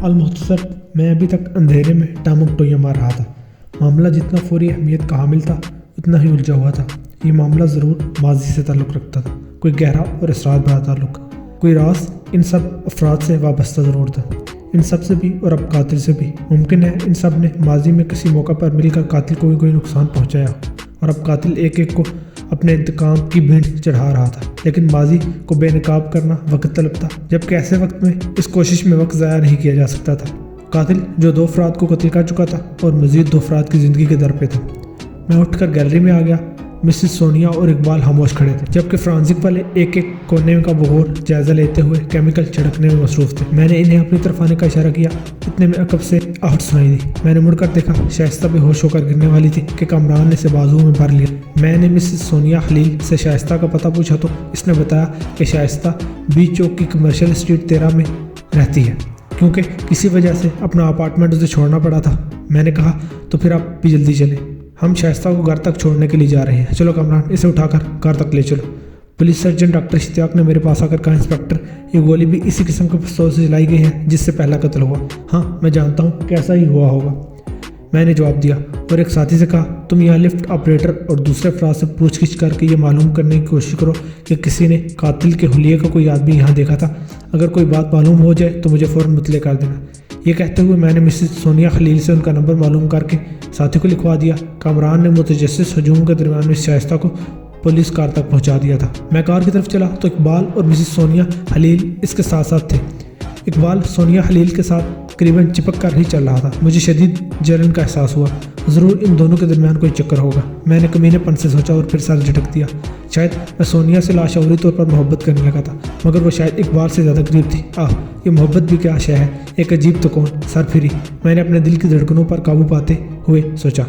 المختصر میں ابھی تک اندھیرے میں ٹامک ٹوئیاں مار رہا تھا۔ معاملہ جتنا فوری اہمیت کا حامل تھا اتنا ہی الجھا ہوا تھا۔ یہ معاملہ ضرور ماضی سے تعلق رکھتا تھا، کوئی گہرا اور اسرار بھرا تعلق، کوئی راز ان سب افراد سے وابستہ ضرور تھا، ان سب سے بھی اور اب قاتل سے بھی۔ ممکن ہے ان سب نے ماضی میں کسی موقع پر مل کر قاتل کو کوئی نقصان پہنچایا ہو، اور اب قاتل ایک ایک کو اپنے انتقام کی بھینٹ چڑھا رہا تھا۔ لیکن ماضی کو بے نقاب کرنا وقت طلب تھا، جبکہ ایسے وقت میں اس کوشش میں وقت ضائع نہیں کیا جا سکتا تھا۔ قاتل جو 2 افراد کو قتل کر چکا تھا اور مزید 2 افراد کی زندگی کے در پہ تھا۔ میں اٹھ کر گیلری میں آ گیا۔ مسز سونیا اور اقبال خاموش کھڑے تھے، جبکہ فرانزک والے ایک ایک کونے کا بغور جائزہ لیتے ہوئے کیمیکل چھڑکنے میں مصروف تھے۔ میں نے انہیں اپنی طرف آنے کا اشارہ کیا۔ اتنے میں عقب سے آہٹ سنائی دی۔ میں نے مڑ کر دیکھا، شائستہ بے ہوش ہو کر گرنے والی تھی کہ کامران نے اسے بازو میں بھر لیا۔ میں نے مسز سونیا خلیل سے شائستہ کا پتہ پوچھا تو اس نے بتایا کہ شائستہ بی چوک کی کمرشل اسٹریٹ 13 میں رہتی ہے، کیونکہ کسی وجہ سے اپنا اپارٹمنٹ اسے چھوڑنا پڑا تھا۔ میں نے کہا تو پھر آپ بھی جلدی چلیں، ہم شائستہ کو گھر تک چھوڑنے کے لیے جا رہے ہیں۔ چلو کامران، اسے اٹھا کر گھر تک لے چلو۔ پولیس سرجن ڈاکٹر اشتیاق نے میرے پاس آ کر کہا، انسپکٹر، یہ گولی بھی اسی قسم کے پستول سے چلائی گئی ہے جس سے پہلا قتل ہوا۔ ہاں میں جانتا ہوں کہ ایسا ہی ہوا ہوگا، میں نے جواب دیا، اور ایک ساتھی سے کہا، تم یہاں لفٹ آپریٹر اور دوسرے افراد سے پوچھ گچھ کر کے یہ معلوم کرنے کی کوشش کرو کہ کسی نے قاتل کے حلیے کا کوئی آدمی یہاں دیکھا تھا۔ اگر کوئی بات معلوم ہو جائے تو مجھے فوراً مطلع کر دینا۔ یہ کہتے ہوئے میں نے مسز سونیا خلیل سے ان کا نمبر معلوم کر کے ساتھی کو لکھوا دیا۔ کامران نے متجسس ہجوم کے درمیان مس شائستہ کو پولیس کار تک پہنچا دیا تھا۔ میں کار کی طرف چلا تو اقبال اور مسز سونیا خلیل اس کے ساتھ ساتھ تھے۔ اقبال سونیا خلیل کے ساتھ قریباً چپک کر ہی چل رہا تھا۔ مجھے شدید جلن کا احساس ہوا، ضرور ان دونوں کے درمیان کوئی چکر ہوگا۔ میں نے کمینے پن سے سوچا اور پھر سر جھٹک دیا۔ شاید میں سونیا سے لاشعوری طور پر محبت کرنے لگا تھا، مگر وہ شاید اقبال سے زیادہ قریب تھی۔ یہ محبت بھی کیا شے ہے، ایک عجیب تکون، سر پھری۔ میں نے اپنے دل کی دھڑکنوں پر قابو پاتے ہوئے سوچا۔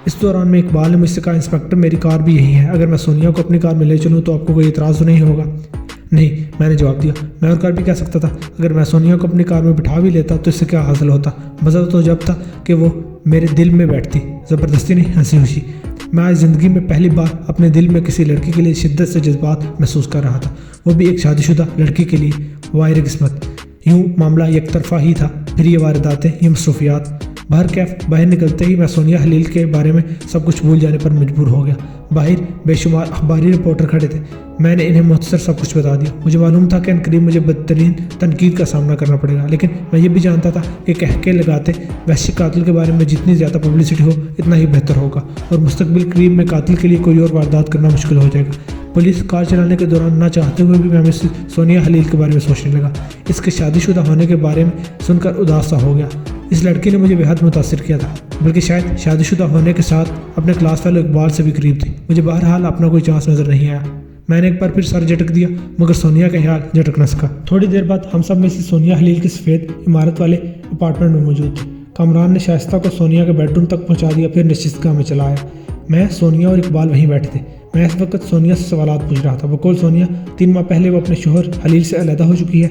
اس دوران میں اقبال نے مجھ سے کہا، انسپکٹر میری کار بھی یہی ہے، اگر میں سونیا کو اپنی کار میں لے چلوں تو آپ کو کوئی اعتراض تو نہیں ہوگا؟ نہیں، میں نے جواب دیا۔ میں اور کار بھی کہہ سکتا تھا، اگر میں سونیا کو اپنی کار میں بٹھا بھی لیتا تو اس سے کیا حاصل ہوتا؟ مزہ تو جب تھا کہ وہ میرے دل میں بیٹھتی، زبردستی نہیں، ہنسی خوشی۔ میں آج زندگی میں پہلی بار اپنے دل میں کسی لڑکی کے لیے شدت سے جذبات محسوس کر رہا تھا، وہ بھی ایک شادی شدہ لڑکی کے لیے۔ واحد قسمت، یوں معاملہ یک طرفہ ہی تھا، پھر یہ وارداتیں، یہ مصروفیات۔ باہر کیف باہر نکلتے ہی میں سونیا خلیل کے بارے میں سب کچھ بھول جانے پر مجبور ہو گیا۔ باہر بے شمار اخباری رپورٹر کھڑے تھے۔ میں نے انہیں مختصر سب کچھ بتا دیا۔ مجھے معلوم تھا کہ عنقریب مجھے بدترین تنقید کا سامنا کرنا پڑے گا، لیکن میں یہ بھی جانتا تھا کہ کہہ لگاتے وحشی قاتل کے بارے میں جتنی زیادہ پبلسٹی ہو اتنا ہی بہتر ہوگا، اور مستقبل قریب میں قاتل کے لیے کوئی اور واردات کرنا مشکل ہو جائے گا۔ پولیس کار چلانے کے دوران نہ چاہتے ہوئے بھی میں مس سونیا خلیل کے بارے میں سوچنے لگا۔ اس کے شادی شدہ ہونے کے بارے میں سن کر اداس سا ہو گیا۔ اس لڑکی نے مجھے بےحد متاثر کیا تھا، بلکہ شاید شادی شدہ ہونے کے ساتھ اپنے کلاس فیلو اقبال سے بھی قریب تھی۔ مجھے بہرحال اپنا کوئی چانس نظر نہیں آیا۔ میں نے ایک بار پھر سر جھٹک دیا، مگر سونیا کا خیال جھٹک نہ سکا۔ تھوڑی دیر بعد ہم سب میں سے سونیا خلیل کی سفید عمارت والے اپارٹمنٹ میں موجود تھے۔ کامران نے شائستہ کو سونیا کے بیڈ روم تک پہنچا دیا، پھر نشستگاہ میں چلا آیا۔ میں، سونیا اور اقبال وہیں بیٹھے تھے۔ میں اس وقت سونیا سے سوالات پوچھ رہا تھا۔ بقول سونیا 3 ماہ پہلے وہ اپنے شوہر خلیل سے علیحدہ ہو چکی ہے۔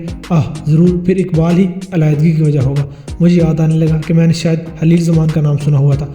ضرور، پھر اقبال ہی علیحدگی کی وجہ ہوگا۔ مجھے یاد آنے لگا کہ میں نے شاید خلیل زمان کا نام سنا ہوا تھا۔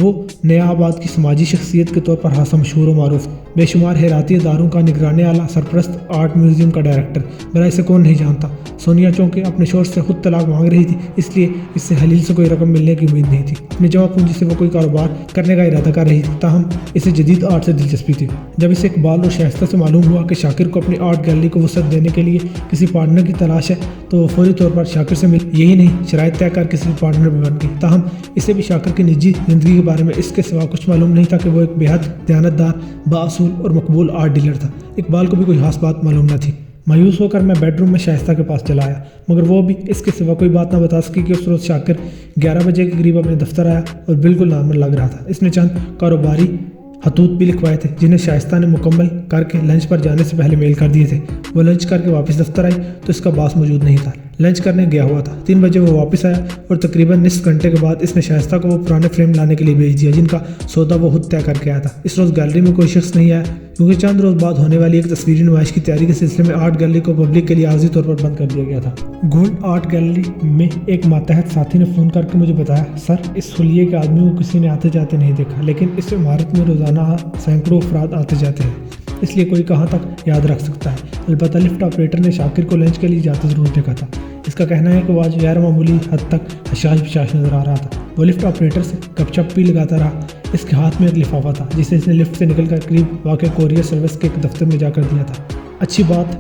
وہ نیا آباد کی سماجی شخصیت کے طور پر خاصا مشہور و معروف، بے شمار خیراتی اداروں کا نگران اعلیٰ، سرپرست، آرٹ میوزیم کا ڈائریکٹر۔ برائے سے کون نہیں جانتا؟ سونیا چونکہ اپنے شوہر سے خود طلاق مانگ رہی تھی، اس لیے اس سے خلیل سے کوئی رقم ملنے کی امید نہیں تھی۔ اپنی جمع پونجی سے وہ کوئی کاروبار کرنے کا ارادہ کر رہی تھی، تاہم اسے جدید آرٹ سے دلچسپی تھی۔ جب اسے اقبال اور شائستہ سے معلوم ہوا کہ شاکر کو اپنی آرٹ گیلری کو وسعت دینے کے لیے کسی پارٹنر کی تلاش ہے تو وہ فوری طور پر شاکر سے مل، یہی نہیں شرائط طے کر کسی پارٹنر میں بن گئی۔ تاہم اسے بھی شاکر کی نجی زندگی کے بارے میں اس کے سوا کچھ معلوم نہیں تھا کہ وہ ایک بےحد دیانتدار، بااصول اور مقبول آرٹ ڈیلر تھا۔ اقبال کو بھی کوئی خاص بات معلوم نہ تھی۔ مایوس ہو کر میں بیڈ روم میں شائستہ کے پاس چلا آیا، مگر وہ بھی اس کے سوا کوئی بات نہ بتا سکی کہ اس روز شاکر 11 بجے کے قریب اپنے دفتر آیا اور بالکل نارمل لگ رہا تھا۔ اس نے چند کاروباری خطوط بھی لکھوائے تھے جنہیں شائستہ نے مکمل کر کے لنچ پر جانے سے پہلے میل کر دیے تھے۔ وہ لنچ کر کے واپس دفتر آئی تو اس کا باس موجود نہیں تھا، لنچ کرنے گیا ہوا تھا۔ 3 بجے وہ واپس آیا اور تقریباً نصف گھنٹے کے بعد اس نے شائستہ کو وہ پرانے فریم لانے کے لیے بھیج دیا جن کا سودا وہ خود طے کر کے آیا تھا۔ اس روز گیلری میں کوئی شخص نہیں آیا کیونکہ چند روز بعد ہونے والی ایک تصویری نمائش کی تیاری کے سلسلے میں آرٹ گیلری کو پبلک کے لیے عارضی طور پر بند کر دیا گیا تھا۔ گولڈ آرٹ گیلری میں ایک ماتحت ساتھی نے فون کر کے مجھے بتایا، سر اس حلیے کے آدمی کو کسی نے آتے جاتے نہیں دیکھا، لیکن اس عمارت میں روزانہ سینکڑوں افراد آتے جاتے ہیں، اس لیے کوئی کہاں تک یاد رکھ سکتا ہے۔ البتہ لفٹ آپریٹر نے شاکر کو لنچ کے لیے جاتے ضرور دیکھا تھا۔ اس کا کہنا ہے کہ وہ آج غیر معمولی حد تک حشاش بشاش نظر آ رہا تھا۔ وہ لفٹ آپریٹر سے گپ شپ بھی لگاتا رہا۔ اس کے ہاتھ میں ایک لفافہ تھا جسے اس نے لفٹ سے نکل کر قریب واقع کوریئر سروس کے ایک دفتر میں جا کر دیا تھا۔ اچھی بات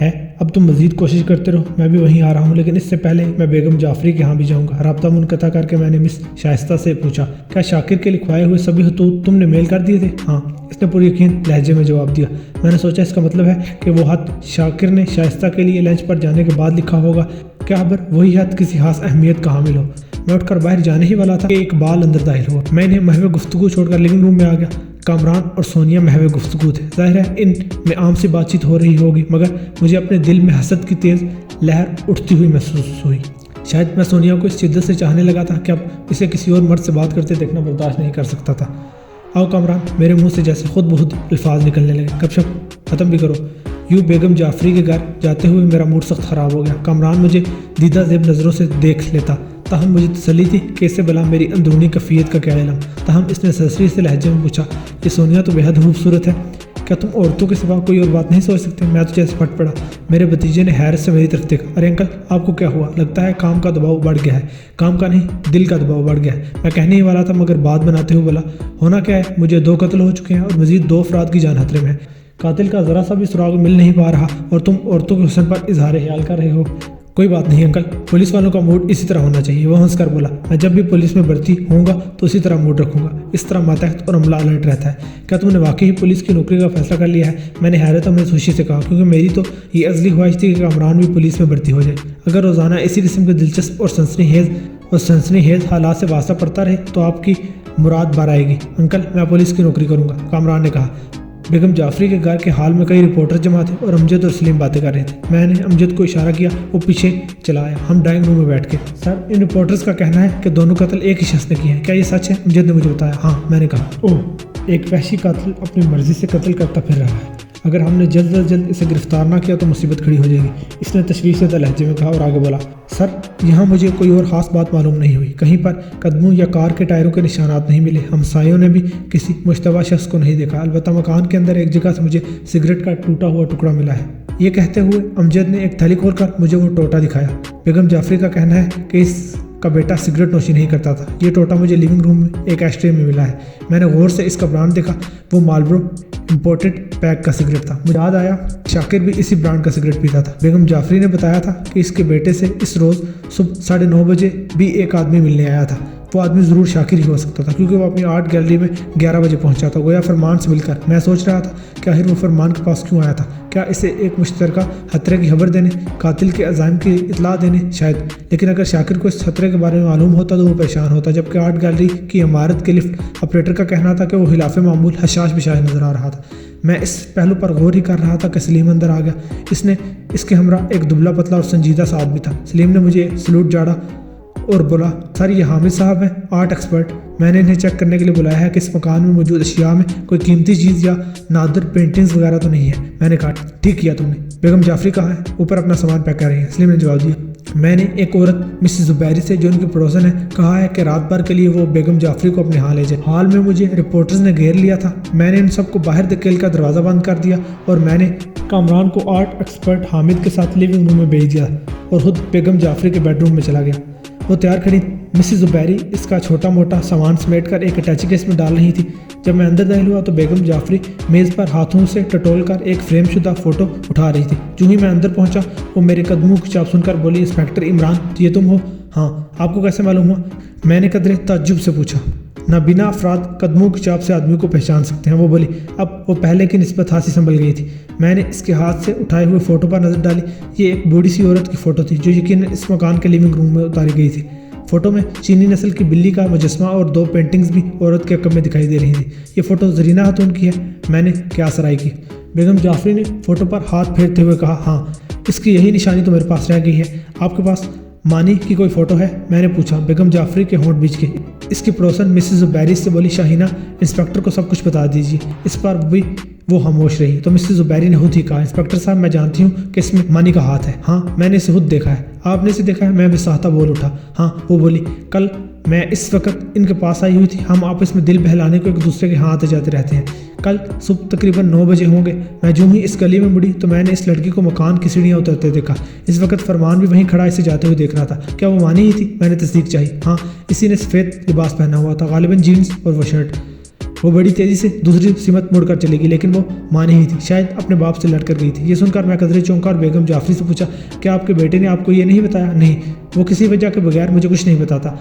ہے، اب تم مزید کوشش کرتے رہو، میں بھی وہیں آ رہا ہوں، لیکن اس سے پہلے میں بیگم جعفری کے ہاں بھی جاؤں گا۔ رابطہ منقطع کر کے میں نے مس شائستہ سے پوچھا، کیا شاکر کے لکھوائے ہوئے سبھی خطوط تم نے میل کر دیے تھے؟ ہاں، اس نے پوری یقین لہجے میں جواب دیا۔ میں نے سوچا اس کا مطلب ہے کہ وہ خط شاکر نے شائستہ کے لیے لنچ پر جانے کے بعد لکھا ہوگا۔ کیا خبر وہی خط کسی خاص اہمیت کا حامل ہو؟ میں اٹھ کر باہر جانے ہی والا تھا کہ اقبال اندر داخل ہوا۔ میں انہیں محو گفتگو چھوڑ کر لیونگ روم میں آ گیا۔ کامران اور سونیا محو گفتگو تھے۔ ظاہر ہے ان میں عام سی بات چیت ہو رہی ہوگی، مگر مجھے اپنے دل میں حسد کی تیز لہر اٹھتی ہوئی محسوس ہوئی۔ شاید میں سونیا کو اس شدت سے چاہنے لگا تھا کہ اب اسے کسی اور مرد سے بات کرتے دیکھنا برداشت نہیں کر سکتا تھا۔ آؤ کامران، میرے منہ سے جیسے خود بخود الفاظ نکلنے لگے، گپ شپ ختم بھی کرو۔ یوں بیگم جعفری کے گھر جاتے ہوئے میرا موڈ سخت خراب ہو گیا۔ کامران مجھے دیدہ زیب نظروں سے دیکھ لیتا، تاہم مجھے تسلی تھی کہ اس سے بلا میری اندرونی کیفیت کا کیا علم۔ تاہم اس نے سرسری سے لہجے میں پوچھا، یہ سونیا تو بے حد خوبصورت ہے، کیا تم عورتوں کے سوا کوئی اور بات نہیں سوچ سکتے؟ میں تو جیسے پھٹ پڑا۔ میرے بھتیجے نے حیرت سے میری طرف دیکھا۔ ارے انکل، آپ کو کیا ہوا؟ لگتا ہے کام کا دباؤ بڑھ گیا ہے۔ کام کا نہیں، دل کا دباؤ بڑھ گیا ہے۔ میں کہنے ہی والا تھا مگر بات بناتے ہوئے بولا، ہونا کیا ہے، مجھے 2 قتل ہو چکے ہیں اور مزید 2 افراد کی جان خطرے میں ہے۔ قاتل کا ذرا سا بھی سراغ مل نہیں پا رہا اور تم عورتوں کے حسن پر اظہار خیال کر رہے ہو۔ کوئی بات نہیں انکل، پولیس والوں کا موڈ اسی طرح ہونا چاہیے۔ وہ ہنس کر بولا، میں جب بھی پولیس میں بھرتی ہوں گا تو اسی طرح موڈ رکھوں گا، اس طرح ماتحت اور عملہ الرٹ رہتا ہے۔ کیا تم نے واقعی پولیس کی نوکری کا فیصلہ کر لیا ہے؟ میں نے حیرت اور خوشی سے کہا، کیونکہ میری تو یہ ازلی خواہش تھی کہ کامران بھی پولیس میں بھرتی ہو جائے۔ اگر روزانہ اسی قسم کے دلچسپ اور سنسنی خیز حالات سے واسطہ پڑتا رہے تو آپ کی مراد بار آئے گی۔ انکل، میں پولیس کی نوکری کروں گا، کامران نے کہا۔ بیگم جعفری کے گھر کے حال میں کئی رپورٹر جمع تھے اور امجد اور سلیم باتیں کر رہے تھے۔ میں نے امجد کو اشارہ کیا، وہ پیچھے چلا آیا۔ ہم ڈرائنگ روم میں بیٹھ گئے۔ سر، ان رپورٹرز کا کہنا ہے کہ دونوں قتل ایک ہی شخص نے کیے ہیں، کیا یہ سچ ہے؟ امجد نے مجھے بتایا۔ ہاں، میں نے کہا۔ اوہ، ایک وحشی قاتل اپنی مرضی سے قتل کرتا پھر رہا ہے۔ اگر ہم نے جلد از جلد اسے گرفتار نہ کیا تو مصیبت کھڑی ہو جائے گی، اس نے تشویش زدہ لہجے میں کہا اور آگے بولا۔ سر، یہاں مجھے کوئی اور خاص بات معلوم نہیں ہوئی، کہیں پر قدموں یا کار کے ٹائروں کے نشانات نہیں ملے، ہمسایوں نے بھی کسی مشتبہ شخص کو نہیں دیکھا، البتہ مکان کے اندر ایک جگہ سے مجھے سگریٹ کا ٹوٹا ہوا ٹکڑا ملا ہے۔ یہ کہتے ہوئے امجد نے ایک تھیلی کھول کر مجھے وہ ٹوٹا دکھایا۔ بیگم جعفری کا کہنا ہے کہ اس کا بیٹا سگریٹ نوشی نہیں کرتا تھا۔ یہ ٹوٹا مجھے لیونگ روم میں ایک ایشٹرے میں ملا ہے۔ میں نے غور سے اس کا برانڈ دیکھا، وہ مالبرو امپورٹڈ پیک کا سگریٹ تھا۔ مجھے یاد آیا شاکر بھی اسی برانڈ کا سگریٹ پیتا تھا۔ بیگم جعفری نے بتایا تھا کہ اس کے بیٹے سے اس روز صبح 9:30 بجے بھی ایک آدمی ملنے آیا تھا۔ وہ آدمی ضرور شاکر ہی ہو سکتا تھا کیونکہ وہ اپنی آرٹ گیلری میں 11 بجے پہنچا تھا، گویا فرمان سے مل کر۔ میں سوچ رہا تھا کہ آخر وہ فرمان کے پاس کیوں آیا تھا؟ کیا اسے ایک مشترکہ خطرے کی خبر دینے، قاتل کے عزائم کی اطلاع دینے؟ شاید، لیکن اگر شاکر کو اس خطرے کے بارے میں معلوم ہوتا تو وہ پریشان ہوتا، جبکہ آرٹ گیلری کی عمارت کے لفٹ آپریٹر کا کہنا تھا کہ وہ خلاف معمول حشاش بشاش نظر آ رہا تھا۔ میں اس پہلو پر غور ہی کر رہا تھا کہ سلیم اندر آ گیا۔ اس کے ہمراہ ایک دبلا پتلا اور سنجیدہ سا آدمی تھا۔ سلیم نے مجھے سلوٹ جاڑا اور بولا، سر یہ حامد صاحب ہیں، آرٹ ایکسپرٹ۔ میں نے انہیں چیک کرنے کے لیے بلایا ہے کہ اس مکان میں موجود اشیاء میں کوئی قیمتی چیز یا نادر پینٹنگز وغیرہ تو نہیں ہے۔ میں نے کہا، ٹھیک کیا تم نے۔ بیگم جعفری کہاں ہے؟ اوپر اپنا سامان پیک کر رہی ہے، سلیم نے جواب دیا۔ میں نے ایک عورت مسز زبیری سے جو ان کی پڑوسن ہے کہا ہے کہ رات بھر کے لیے وہ بیگم جعفری کو اپنے ہاں لے جائے۔ حال میں مجھے رپورٹرز نے گھیر لیا تھا۔ میں نے ان سب کو باہر دھکیل کا دروازہ بند کر دیا اور میں نے کامران کو آرٹ ایکسپرٹ حامد کے ساتھ لیونگ روم میں بھیج دیا اور خود بیگم جعفری کے بیڈ روم میں چلا گیا۔ وہ تیار کھڑی مسز زبیری اس کا چھوٹا موٹا سامان سمیٹ کر ایک اٹیچی کیس میں ڈال رہی تھی۔ جب میں اندر داخل ہوا تو بیگم جعفری میز پر ہاتھوں سے ٹٹول کر ایک فریم شدہ فوٹو اٹھا رہی تھی۔ جو ہی میں اندر پہنچا وہ میرے قدموں کی چاپ سن کر بولی، انسپیکٹر عمران، یہ تم ہو؟ ہاں، آپ کو کیسے معلوم ہوا؟ میں نے قدرے تعجب سے پوچھا۔ نابینا افراد قدموں کی چاپ سے آدمی کو پہچان سکتے ہیں، وہ بولی۔ اب وہ پہلے کی نسبت ہاتھ سے سنبھل گئی تھی۔ میں نے اس کے ہاتھ سے اٹھائے ہوئے فوٹو پر نظر ڈالی۔ یہ ایک بوڑھی سی عورت کی فوٹو تھی جو یقیناً اس مکان کے لیونگ روم میں اتاری گئی تھی۔ فوٹو میں چینی نسل کی بلی کا مجسمہ اور 2 پینٹنگز بھی عورت کے عقب میں دکھائی دے رہی تھیں۔ یہ فوٹو زرینہ خاتون کی ہے؟ میں نے قیاس رائے کی۔ بیگم جعفری نے فوٹو پر ہاتھ پھیرتے ہوئے کہا، ہاں، اس کی یہی نشانی تو میرے پاس رہ گئی ہے۔ آپ کے پاس مانی کی کوئی فوٹو ہے؟ میں نے پوچھا۔ بیگم جعفری کے ہونٹ بھیج گئے۔ اس کی پڑوسن مسز زبیری سے بولی، شاہینہ، انسپیکٹر کو سب کچھ بتا دیجیے۔ اس پر بھی وہ خاموش رہی تو مسز زبیری نے خود ہی کہا، انسپیکٹر صاحب، میں جانتی ہوں کہ اس میں مانی کا ہاتھ ہے۔ ہاں، میں نے اسے خود دیکھا ہے۔ آپ نے اسے دیکھا ہے؟ میں بے ساختہ بول اٹھا۔ ہاں، وہ بولی، کل میں اس وقت ان کے پاس آئی ہوئی تھی۔ ہم آپس میں دل بہلانے کو ایک دوسرے کے ہاں آتے جاتے رہتے ہیں۔ کل صبح تقریباً 9 بجے ہوں گے۔ میں جو ہی اس گلی میں مڑی تو میں نے اس لڑکی کو مکان کی سیڑھیاں اترتے دیکھا۔ اس وقت فرمان بھی وہیں کھڑا اسے جاتے ہوئے دیکھ رہا تھا۔ کیا وہ مانی ہی تھی؟ میں نے تصدیق چاہی۔ ہاں، اسی نے سفید لباس پہنا ہوا تھا، غالباً جینس اور وہ شرٹ۔ وہ بڑی تیزی سے دوسری سمت مڑ کر چلے گی، لیکن وہ مانی ہی تھی، شاید اپنے باپ سے لڑ کر گئی تھی۔ یہ سن کر میں قدرے چونکا اور بیگم جعفری سے پوچھا، کیا آپ کے بیٹے نے آپ کو یہ نہیں بتایا؟ نہیں، وہ کسی وجہ کے بغیر مجھے کچھ نہیں بتاتا۔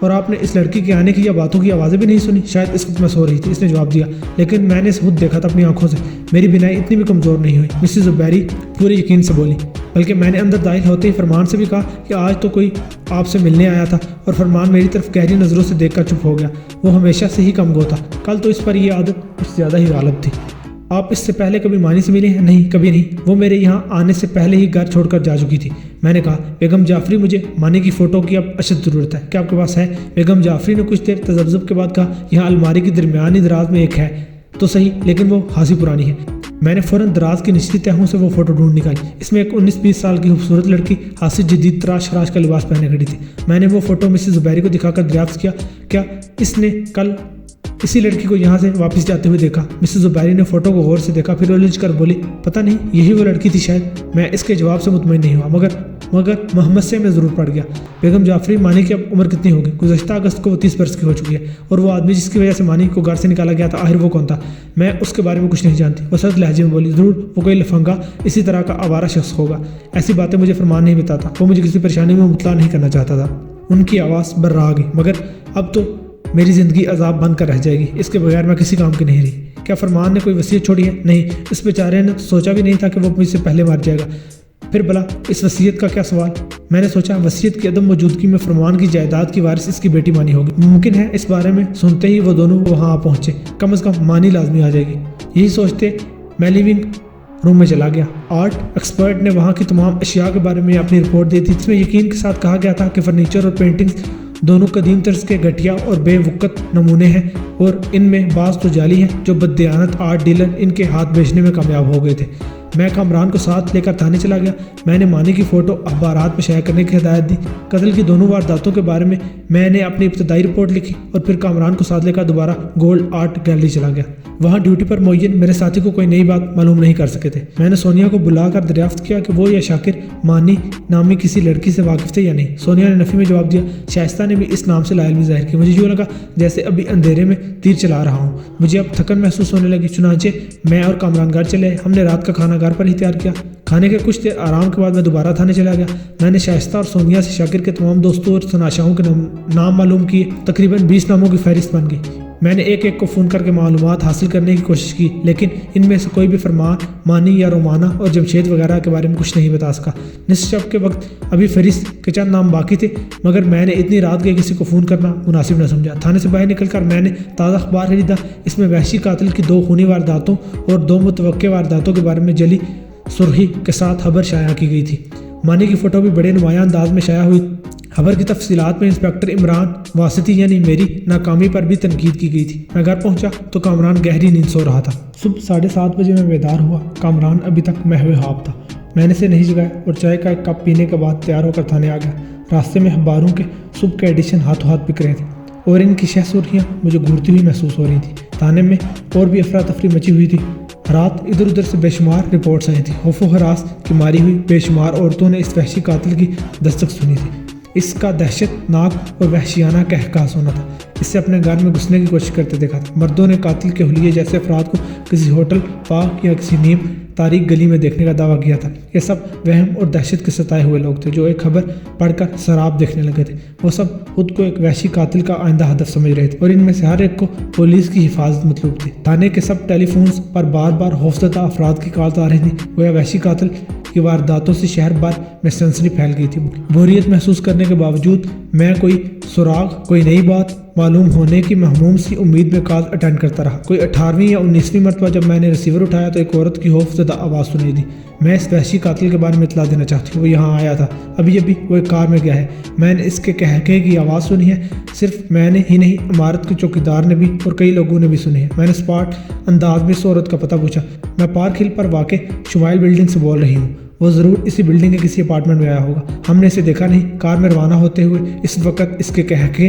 اور آپ نے اس لڑکی کے آنے کی یا باتوں کی آوازیں بھی نہیں سنی؟ شاید اس وقت میں سو رہی تھی، اس نے جواب دیا، لیکن میں نے اسے خود دیکھا تھا اپنی آنکھوں سے۔ میری بینائی اتنی بھی کمزور نہیں ہوئی، مسز زبیری پورے یقین سے بولی، بلکہ میں نے اندر داخل ہوتے ہی فرمان سے بھی کہا کہ آج تو کوئی آپ سے ملنے آیا تھا، اور فرمان میری طرف گہری نظروں سے دیکھ کر چپ ہو گیا۔ وہ ہمیشہ سے ہی کم گو تھا، کل تو اس پر یہ عادت کچھ زیادہ ہی غالب تھی۔ آپ اس سے پہلے کبھی مانی سے ملے ہیں؟ نہیں، کبھی نہیں، وہ میرے یہاں آنے سے پہلے ہی گھر چھوڑ کر جا چکی تھی۔ میں نے کہا، بیگم جعفری مجھے مانی کی فوٹو کی اب اشد ضرورت ہے، کیا آپ کے پاس ہے؟ بیگم جعفری نے کچھ دیر تذبذب کے بعد کہا، یہاں الماری کی درمیانی دراز میں ایک ہے تو صحیح، لیکن وہ خاصی پرانی ہے۔ میں نے فوراً دراز کی نچلی تہوں سے وہ فوٹو ڈھونڈ نکالی۔ اس میں ایک 19-20 سال کی خوبصورت لڑکی ہاتھ سے جدید تراش خراش کا لباس پہنے کھڑی تھی۔ میں نے وہ فوٹو مسز زبیری کو دکھا کر دریافت کیا، کیا اس نے کل اسی لڑکی کو یہاں سے واپس جاتے ہوئے دیکھا؟ مسز زبیری نے فوٹو کو غور سے دیکھا، پھر الجھ کر بولی، پتہ نہیں، یہی وہ لڑکی تھی شاید۔ میں اس کے جواب سے مطمئن نہیں ہوا، مگر محمد سے میں ضرور پڑ گیا۔ بیگم جعفری مانی کی اب عمر کتنی ہوگی؟ گزشتہ اگست کو وہ 30 برس کی ہو چکی ہے۔ اور وہ آدمی جس کی وجہ سے مانی کو گھر سے نکالا گیا تھا، آخر وہ کون تھا؟ میں اس کے بارے میں کچھ نہیں جانتی، وہ سرد لہجے میں بولی، ضرور وہ کوئی لفنگا اسی طرح کا آوارہ شخص ہوگا، ایسی باتیں مجھے فرمان نہیں بتاتا، وہ مجھے کسی پریشانی میں مبتلا نہیں کرنا چاہتا تھا۔ ان کی آواز برا گئی، مگر اب تو میری زندگی عذاب بن کر رہ جائے گی، اس کے بغیر میں کسی کام کی نہیں رہی۔ کیا فرمان نے کوئی وصیت چھوڑی ہے؟ نہیں، اس بیچارے نے سوچا بھی نہیں تھا کہ وہ مجھ سے پہلے مر جائے گا۔ پھر بلا اس وصیت کا کیا سوال؟ میں نے سوچا وصیت کی عدم موجودگی میں فرمان کی جائیداد کی وارث اس کی بیٹی مانی ہوگی۔ ممکن ہے اس بارے میں سنتے ہی وہ دونوں وہاں آ پہنچے، کم از کم مانی لازمی آ جائے گی۔ یہی سوچتے میں لیونگ روم میں چلا گیا۔ آرٹ ایکسپرٹ نے وہاں کی تمام اشیاء کے بارے میں اپنی رپورٹ دی تھی، جس میں یقین کے ساتھ کہا گیا تھا کہ فرنیچر اور پینٹنگز دونوں قدیم طرز کے گھٹیا اور بے وقت نمونے ہیں، اور ان میں بعض تو جعلی ہیں جو بددیانت آرٹ ڈیلر ان کے ہاتھ بیچنے میں کامیاب ہو گئے تھے۔ میں کامران کو ساتھ لے کر تھانے چلا گیا۔ میں نے مانی کی فوٹو اخبارات میں شائع کرنے کی ہدایت دی۔ قتل کی دونوں وارداتوں کے بارے میں نے اپنی ابتدائی رپورٹ لکھی اور پھر کامران کو ساتھ لے کر دوبارہ گولڈ آرٹ گیلری چلا گیا۔ وہاں ڈیوٹی پر معین میرے ساتھی کو کوئی نئی بات معلوم نہیں کر سکے تھے۔ میں نے سونیا کو بلا کر دریافت کیا کہ وہ یا شاکر مانی نامی کسی لڑکی سے واقف تھے یا نہیں۔ سونیا نے نفی میں جواب دیا۔ شائستہ نے بھی اس نام سے لا علمی ظاہر کی۔ مجھے یوں لگا جیسے ابھی اندھیرے میں تیر چلا رہا ہوں۔ مجھے اب تھکن محسوس ہونے لگی، چنانچہ میں اور کامران گھر چلے۔ ہم نے رات کا کھانا گھر پر ہی تیار کیا۔ کھانے کے کچھ دیر آرام کے بعد میں دوبارہ تھانے چلا گیا۔ میں نے شائستہ اور سونیا سے شاکر کے تمام دوستوں اور تناشاؤں کے نام معلوم کیے۔ تقریباً 20 ناموں کی فہرست بن گئی۔ میں نے ایک ایک کو فون کر کے معلومات حاصل کرنے کی کوشش کی، لیکن ان میں سے کوئی بھی فرمان، مانی یا رومانہ اور جمشید وغیرہ کے بارے میں کچھ نہیں بتا سکا۔ نصف شب کے وقت ابھی فہرست کے چند نام باقی تھے، مگر میں نے اتنی رات کے کسی کو فون کرنا مناسب نہ سمجھا۔ تھانے سے باہر نکل کر میں نے تازہ اخبار خریدا۔ اس میں وحشی قاتل کی 2 خونی وارداتوں اور 2 متوقع وارداتوں کے بارے میں جلی سرخی کے ساتھ خبر شائع کی گئی تھی۔ مانی کی فوٹو بھی بڑے نمایاں انداز میں شائع ہوئی۔ خبر کی تفصیلات میں انسپکٹر عمران واسطی یعنی میری ناکامی پر بھی تنقید کی گئی تھی۔ میں گھر پہنچا تو کامران گہری نیند سو رہا تھا۔ صبح 7:30 بجے میں بیدار ہوا۔ کامران ابھی تک محو خواب تھا۔ میں نے اسے نہیں جگایا اور چائے کا ایک کپ پینے کے بعد تیار ہو کر تھانے آ گیا۔ راستے میں اخباروں کے صبح کے ایڈیشن ہاتھوں ہاتھ بک رہے تھے اور ان کی شہ سرخیاں مجھے گھورتی ہوئی محسوس ہو رہی تھیں۔ تھانے میں اور بھی افراتفری مچی ہوئی تھی۔ رات ادھر ادھر سے بے شمار رپورٹس آئی تھیں۔ خوف و ہراس کی ماری ہوئی بے شمار عورتوں نے اس وحشی قاتل کی دستک سنی تھی۔ اس کا دہشت ناک اور وحشیانہ قہقہ سنا تھا۔ اس سے اپنے گھر میں گھسنے کی کوشش کرتے دیکھا تھا۔ مردوں نے قاتل کے حلیے جیسے افراد کو کسی ہوٹل، پارک یا کسی نیم تاریک گلی میں دیکھنے کا دعویٰ کیا تھا۔ یہ سب وہم اور دہشت کے ستائے ہوئے لوگ تھے جو ایک خبر پڑھ کر سراب دیکھنے لگے تھے۔ وہ سب خود کو ایک وحشی قاتل کا آئندہ ہدف سمجھ رہے تھے اور ان میں سے ہر ایک کو پولیس کی حفاظت مطلوب تھی۔ تھانے کے سب ٹیلی فونز پر بار بار خوفزدہ افراد کی کالز آ رہی تھیں۔ گویا وحشی قاتل کی وارداتوں سے شہر بھر میں سنسنی پھیل گئی تھی۔ بوریت محسوس کرنے کے باوجود میں کوئی سراغ، کوئی نئی بات معلوم ہونے کی مہموم سی امید میں کال اٹینڈ کرتا رہا۔ کوئی 18ویں یا 19ویں مرتبہ جب میں نے ریسیور اٹھایا تو ایک عورت کی خوفزدہ آواز سنائی دی۔ میں اس وحشی قاتل کے بارے میں اطلاع دینا چاہتی ہوں، وہ یہاں آیا تھا، ابھی وہ ایک کار میں گیا ہے۔ میں نے اس کے قہقہے کی آواز سنی ہے۔ صرف میں نے ہی نہیں، عمارت کے چوکیدار نے بھی اور کئی لوگوں نے بھی سنی ہے۔ میں نے اسپاٹ انداز میں اس عورت کا پتہ پوچھا۔ میں پارک ہل پر واقع شمائل بلڈنگ سے بول رہی ہوں۔ وہ ضرور اسی بلڈنگ کے کسی اپارٹمنٹ میں آیا ہوگا۔ ہم نے اسے دیکھا نہیں۔ کار میں روانہ ہوتے ہوئے اس وقت اس کے قہقہے